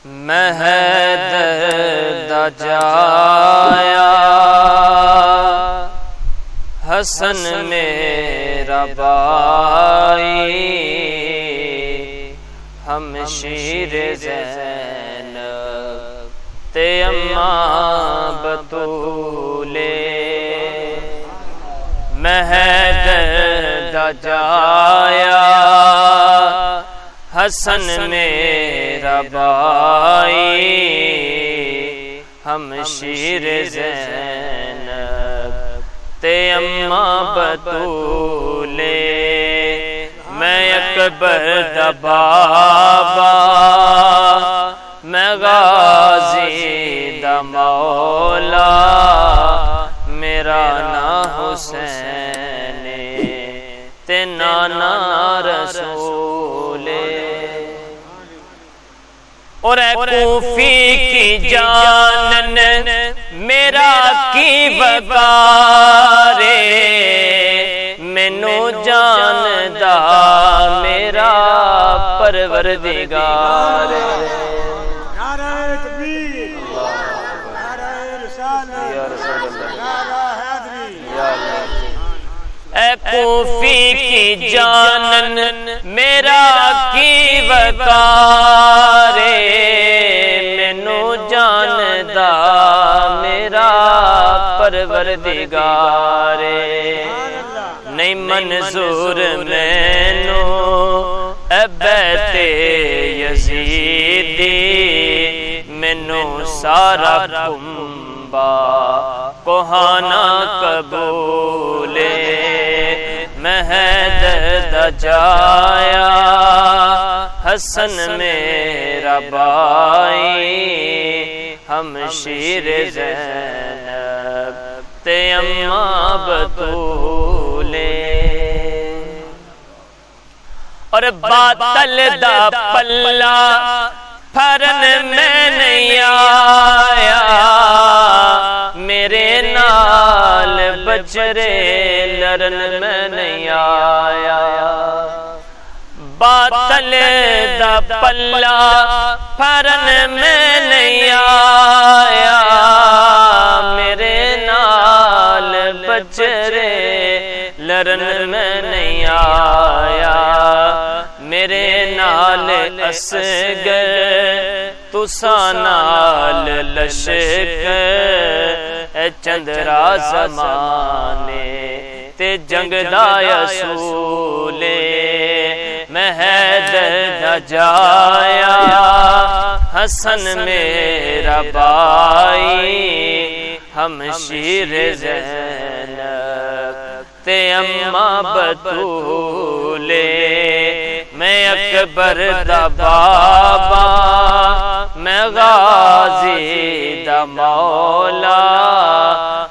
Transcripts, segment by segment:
میں حیدر دا جایا حسن میرا بائی، ہمشیر زینب تے اماں بطولے۔ میں حیدر دا جایا حسن میرا بائی، ہمشیر زینب تے اماں بطولے۔ میں اکبر دا بابا، میں غازی دا مولا، میرا نا حسین تے نانا رسول۔ اور اے کوفی کی جانن میرا کی وقار، مینوں جاندا میرا پروردگار۔ نعرہ تکبیر، نعرہ رسالت، نعرہ حیدری۔ اے کوفی کی جانن میرا کی وقار، مینوں جاندا میرا پروردگار۔ نہیں منظور مینوں اے بیت یزیدی، مینوں سارا کنبا کوہانا قبول۔ میں حیدر دا جایا حسن میرا بائی، ہمشیر زینب تے اماں بطولے۔ اور باطل دا پلہ پھرن میں نہیں آیا، میرے نال بچرے لڑن میں نہیں آیا۔ باطل دا پلہ پھرن میں نہیں آیا، میرے نال بچرے لڑن میں نہیں آیا۔ میرے نال اصغر تساں نال لشکر، اے چندرا زمانے تے جنگ دا اصول۔ میں حیدر دا جایا حسن میرا بائی، ہمشیر زینب تے اماں بطولے۔ میں اکبر دا بابا، میں غازی دا مولا،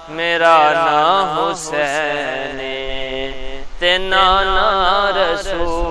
میرا نا حسین تے نانا رسول۔